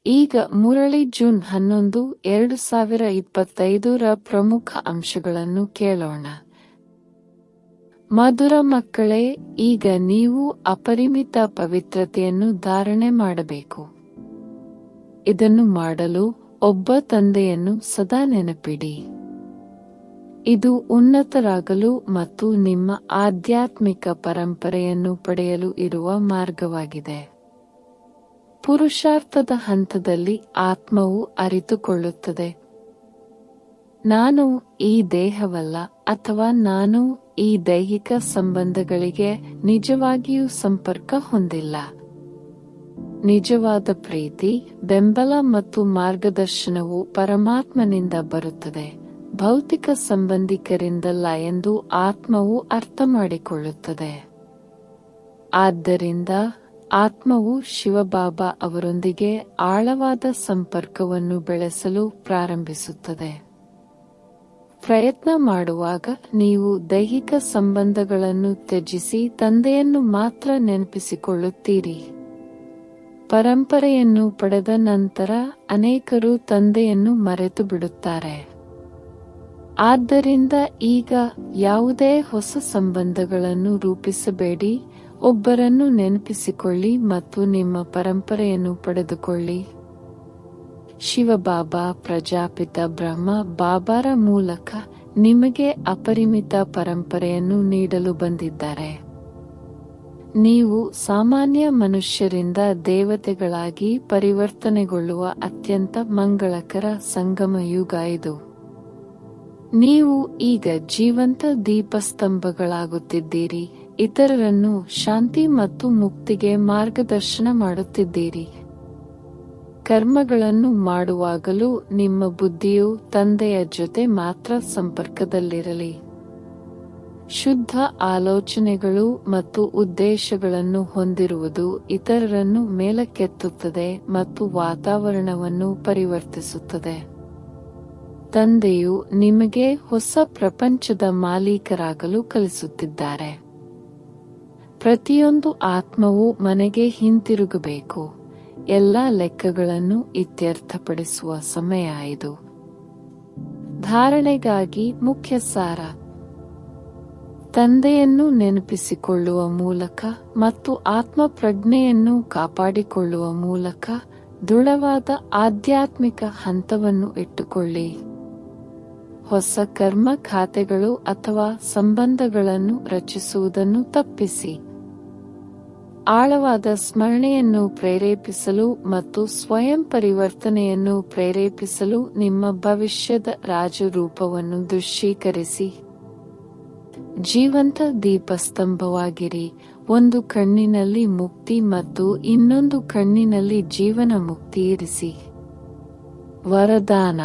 ಈಗ ಮುರಳಿ ಜೂನ್ 11, 2025 ಪ್ರಮುಖ ಅಂಶಗಳನ್ನು ಕೇಳೋಣ. ಮಧುರ ಮಕ್ಕಳೇ, ಈಗ ನೀವು ಅಪರಿಮಿತ ಪವಿತ್ರತೆಯನ್ನು ಧಾರಣೆ ಮಾಡಬೇಕು. ಇದನ್ನು ಮಾಡಲು ಒಬ್ಬ ತಂದೆಯನ್ನು ಸದಾ ನೆನಪಿಡಿ. ಇದು ಉನ್ನತರಾಗಲು ಮತ್ತು ನಿಮ್ಮ ಆಧ್ಯಾತ್ಮಿಕ ಪರಂಪರೆಯನ್ನು ಪಡೆಯಲು ಇರುವ ಮಾರ್ಗವಾಗಿದೆ. ಪುರುಷಾರ್ಥದ ಹಂತದಲ್ಲಿ ಆತ್ಮವು ಅರಿತುಕೊಳ್ಳುತ್ತದೆ, ನಾನು ಈ ದೇಹವಲ್ಲ, ಅಥವಾ ನಾನು ಈ ದೈಹಿಕ ಸಂಬಂಧಗಳಿಗೆ ನಿಜವಾಗಿಯೂ ಸಂಪರ್ಕ ಹೊಂದಿಲ್ಲ. ನಿಜವಾದ ಪ್ರೀತಿ, ಬೆಂಬಲ ಮತ್ತು ಮಾರ್ಗದರ್ಶನವು ಪರಮಾತ್ಮನಿಂದ ಬರುತ್ತದೆ, ಭೌತಿಕ ಸಂಬಂಧಿಕರಿಂದಲ್ಲ ಎಂದು ಆತ್ಮವು ಅರ್ಥಮಾಡಿಕೊಳ್ಳುತ್ತದೆ. ಆದ್ದರಿಂದ ಆತ್ಮವು ಶಿವಬಾಬಾ ಅವರೊಂದಿಗೆ ಆಳವಾದ ಸಂಪರ್ಕವನ್ನು ಬೆಳೆಸಲು ಪ್ರಾರಂಭಿಸುತ್ತದೆ. ಪ್ರಯತ್ನ ಮಾಡುವಾಗ ನೀವು ದೈಹಿಕ ಸಂಬಂಧಗಳನ್ನು ತ್ಯಜಿಸಿ ತಂದೆಯನ್ನು ಮಾತ್ರ ನೆನಪಿಸಿಕೊಳ್ಳುತ್ತೀರಿ. ಪರಂಪರೆಯನ್ನು ಪಡೆದ ನಂತರ ಅನೇಕರು ತಂದೆಯನ್ನು ಮರೆತು ಬಿಡುತ್ತಾರೆ. ಆದ್ದರಿಂದ ಈಗ ಯಾವುದೇ ಹೊಸ ಸಂಬಂಧಗಳನ್ನು ರೂಪಿಸಬೇಡಿ, ಒಬ್ಬರನ್ನು ನೆನಪಿಸಿಕೊಳ್ಳಿ ಮತ್ತು ನಿಮ್ಮ ಪರಂಪರೆಯನ್ನು ಪಡೆದುಕೊಳ್ಳಿ. ಶಿವಬಾಬಾ ಪ್ರಜಾಪಿತ ಬ್ರಹ್ಮ ಬಾಬಾರ ಮೂಲಕ ನಿಮಗೆ ಅಪರಿಮಿತ ಪರಂಪರೆಯನ್ನು ನೀಡಲು ಬಂದಿದ್ದಾರೆ. ನೀವು ಸಾಮಾನ್ಯ ಮನುಷ್ಯರಿಂದ ದೇವತೆಗಳಾಗಿ ಪರಿವರ್ತನೆಗೊಳ್ಳುವ ಅತ್ಯಂತ ಮಂಗಳಕರ ಸಂಗಮ ಯುಗ ಇದು. ನೀವು ಈಗ ಜೀವಂತ ದೀಪಸ್ತಂಭಗಳಾಗುತ್ತಿದ್ದೀರಿ, ಇತರರನ್ನು ಶಾಂತಿ ಮತ್ತು ಮುಕ್ತಿಗೆ ಮಾರ್ಗದರ್ಶನ ಮಾಡುತ್ತಿದ್ದೀರಿ. ಕರ್ಮಗಳನ್ನು ಮಾಡುವಾಗಲೂ ನಿಮ್ಮ ಬುದ್ಧಿಯು ತಂದೆಯ ಜೊತೆ ಮಾತ್ರ ಸಂಪರ್ಕದಲ್ಲಿರಲಿ. ಶುದ್ಧ ಆಲೋಚನೆಗಳು ಮತ್ತು ಉದ್ದೇಶಗಳನ್ನು ಹೊಂದಿರುವುದು ಇತರರನ್ನು ಮೇಲಕ್ಕೆತ್ತುತ್ತದೆ ಮತ್ತು ವಾತಾವರಣವನ್ನು ಪರಿವರ್ತಿಸುತ್ತದೆ. ತಂದೆಯು ನಿಮಗೆ ಹೊಸ ಪ್ರಪಂಚದ ಮಾಲೀಕರಾಗಲು ಕಲಿಸುತ್ತಿದ್ದಾರೆ. ಪ್ರತಿಯೊಂದು ಆತ್ಮವು ಮನೆಗೆ ಹಿಂತಿರುಗಬೇಕು. ಎಲ್ಲ ಲೆಕ್ಕಗಳನ್ನು ಇತ್ಯರ್ಥಪಡಿಸುವ ಸಮಯ ಇದು. ಧಾರಣೆಗಾಗಿ ಮುಖ್ಯ ಸಾರ: ತಂದೆಯನ್ನು ನೆನಪಿಸಿಕೊಳ್ಳುವ ಮೂಲಕ ಮತ್ತು ಆತ್ಮ ಪ್ರಜ್ಞೆಯನ್ನು ಕಾಪಾಡಿಕೊಳ್ಳುವ ಮೂಲಕ ದೃಢವಾದ ಆಧ್ಯಾತ್ಮಿಕ ಹಂತವನ್ನು ಇಟ್ಟುಕೊಳ್ಳಿ. ಹೊಸ ಕರ್ಮ ಖಾತೆಗಳು ಅಥವಾ ಸಂಬಂಧಗಳನ್ನು ರಚಿಸುವುದನ್ನು ತಪ್ಪಿಸಿ. ಆಳವಾದ ಸ್ಮರಣೆಯನ್ನು ಪ್ರೇರೇಪಿಸಲು ಮತ್ತು ಸ್ವಯಂ ಪರಿವರ್ತನೆಯನ್ನು ಪ್ರೇರೇಪಿಸಲು ನಿಮ್ಮ ಭವಿಷ್ಯದ ರಾಜರೂಪವನ್ನು ದೃಶ್ಯೀಕರಿಸಿ. ಜೀವಂತ ದೀಪಸ್ತಂಭವಾಗಿರಿ. ಒಂದು ಕಣ್ಣಿನಲ್ಲಿ ಮುಕ್ತಿ ಮತ್ತು ಇನ್ನೊಂದು ಕಣ್ಣಿನಲ್ಲಿ ಜೀವನ ಮುಕ್ತಿ ಇರಿಸಿ. ವರದಾನ: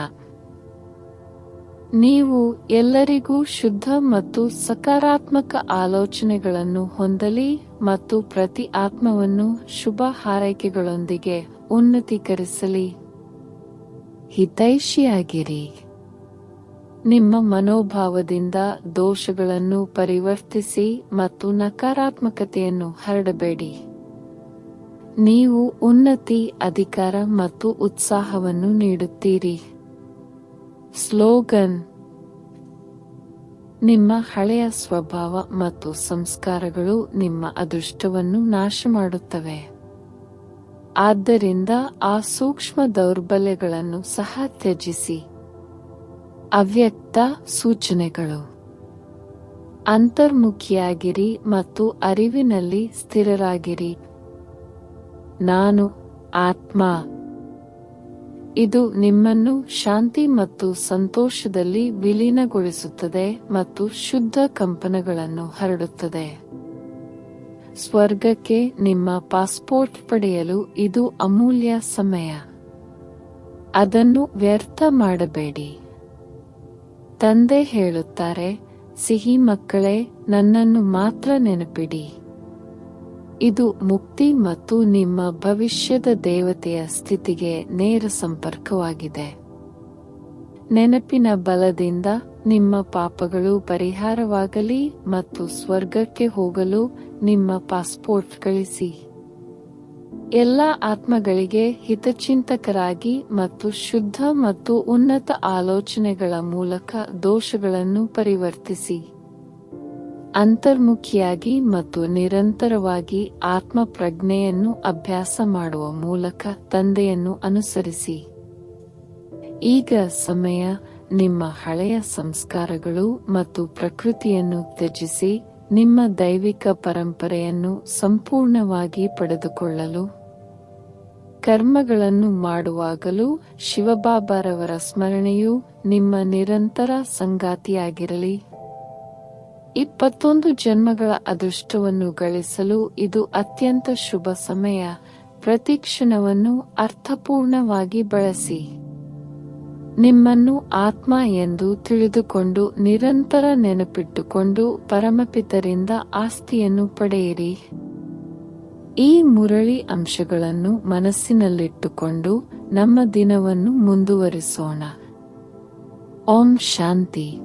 ನೀವು ಎಲ್ಲರಿಗೂ ಶುದ್ಧ ಮತ್ತು ಸಕಾರಾತ್ಮಕ ಆಲೋಚನೆಗಳನ್ನು ಹೊಂದಲಿ ಮತ್ತು ಪ್ರತಿ ಆತ್ಮವನ್ನು ಶುಭ ಹಾರೈಕೆಗಳೊಂದಿಗೆ ಉನ್ನತೀಕರಿಸಲಿ. ಹಿತೈಷಿಯಾಗಿರಿ. ನಿಮ್ಮ ಮನೋಭಾವದಿಂದ ದೋಷಗಳನ್ನು ಪರಿವರ್ತಿಸಿ ಮತ್ತು ನಕಾರಾತ್ಮಕತೆಯನ್ನು ಹರಡಬೇಡಿ. ನೀವು ಉನ್ನತಿ, ಅಧಿಕಾರ ಮತ್ತು ಉತ್ಸಾಹವನ್ನು ನೀಡುತ್ತೀರಿ. ಸ್ಲೋಗನ್: ನಿಮ್ಮ ಹಳೆಯ ಸ್ವಭಾವ ಮತ್ತು ಸಂಸ್ಕಾರಗಳು ನಿಮ್ಮ ಅದೃಷ್ಟವನ್ನು ನಾಶಮಾಡುತ್ತವೆ. ಆದ್ದರಿಂದ ಆ ಸೂಕ್ಷ್ಮ ದೌರ್ಬಲ್ಯಗಳನ್ನು ಸಹ ತ್ಯಜಿಸಿ. ಅವ್ಯಕ್ತ ಸೂಚನೆಗಳು: ಅಂತರ್ಮುಖಿಯಾಗಿರಿ ಮತ್ತು ಅರಿವಿನಲ್ಲಿ ಸ್ಥಿರರಾಗಿರಿ. ನಾನು ಆತ್ಮ. ಇದು ನಿಮ್ಮನ್ನು ಶಾಂತಿ ಮತ್ತು ಸಂತೋಷದಲ್ಲಿ ವಿಲೀನಗೊಳಿಸುತ್ತದೆ ಮತ್ತು ಶುದ್ಧ ಕಂಪನಗಳನ್ನು ಹರಡುತ್ತದೆ. ಸ್ವರ್ಗಕ್ಕೆ ನಿಮ್ಮ ಪಾಸ್ಪೋರ್ಟ್ ಪಡೆಯಲು ಇದು ಅಮೂಲ್ಯ ಸಮಯ. ಅದನ್ನು ವ್ಯರ್ಥ ಮಾಡಬೇಡಿ. ತಂದೆ ಹೇಳುತ್ತಾರೆ, ಸಿಹಿ ಮಕ್ಕಳೇ, ನನ್ನನ್ನು ಮಾತ್ರ ನೆನಪಿಡಿ. ಇದು ಮುಕ್ತಿ ಮತ್ತು ನಿಮ್ಮ ಭವಿಷ್ಯದ ದೇವತೆಯ ಸ್ಥಿತಿಗೆ ನೇರ ಸಂಪರ್ಕವಾಗಿದೆ. ನೆನಪಿನ ಬಲದಿಂದ ನಿಮ್ಮ ಪಾಪಗಳು ಪರಿಹಾರವಾಗಲಿ ಮತ್ತು ಸ್ವರ್ಗಕ್ಕೆ ಹೋಗಲು ನಿಮ್ಮ ಪಾಸ್ಪೋರ್ಟ್ ಕಳಿಸಿ. ಎಲ್ಲ ಆತ್ಮಗಳಿಗೆ ಹಿತಚಿಂತಕರಾಗಿ ಮತ್ತು ಶುದ್ಧ ಮತ್ತು ಉನ್ನತ ಆಲೋಚನೆಗಳ ಮೂಲಕ ದೋಷಗಳನ್ನು ಪರಿವರ್ತಿಸಿ. ಅಂತರ್ಮುಖಿಯಾಗಿ ಮತ್ತು ನಿರಂತರವಾಗಿ ಆತ್ಮ ಪ್ರಜ್ಞೆಯನ್ನು ಅಭ್ಯಾಸ ಮಾಡುವ ಮೂಲಕ ತಂದೆಯನ್ನು ಅನುಸರಿಸಿ. ಈಗ ಸಮಯ ನಿಮ್ಮ ಹಳೆಯ ಸಂಸ್ಕಾರಗಳು ಮತ್ತು ಪ್ರಕೃತಿಯನ್ನು ತ್ಯಜಿಸಿ ನಿಮ್ಮ ದೈವಿಕ ಪರಂಪರೆಯನ್ನು ಸಂಪೂರ್ಣವಾಗಿ ಪಡೆದುಕೊಳ್ಳಲು. ಕರ್ಮಗಳನ್ನು ಮಾಡುವಾಗಲೂ ಶಿವಬಾಬಾರವರ ಸ್ಮರಣೆಯು ನಿಮ್ಮ ನಿರಂತರ ಸಂಗಾತಿಯಾಗಿರಲಿ. 21 ಜನ್ಮಗಳ ಅದೃಷ್ಟವನ್ನು ಗಳಿಸಲು ಇದು ಅತ್ಯಂತ ಶುಭ ಸಮಯ. ಪ್ರತಿ ಕ್ಷಣವನ್ನು ಅರ್ಥಪೂರ್ಣವಾಗಿ ಬಳಸಿ. ನಿಮ್ಮನ್ನು ಆತ್ಮ ಎಂದು ತಿಳಿದುಕೊಂಡು ನಿರಂತರ ನೆನಪಿಟ್ಟುಕೊಂಡು ಪರಮಪಿತರಿಂದ ಆಸ್ತಿಯನ್ನು ಪಡೆಯಿರಿ. ಈ ಮುರಳಿ ಅಂಶಗಳನ್ನು ಮನಸ್ಸಿನಲ್ಲಿಟ್ಟುಕೊಂಡು ನಮ್ಮ ದಿನವನ್ನು ಮುಂದುವರಿಸೋಣ. ಓಂ ಶಾಂತಿ.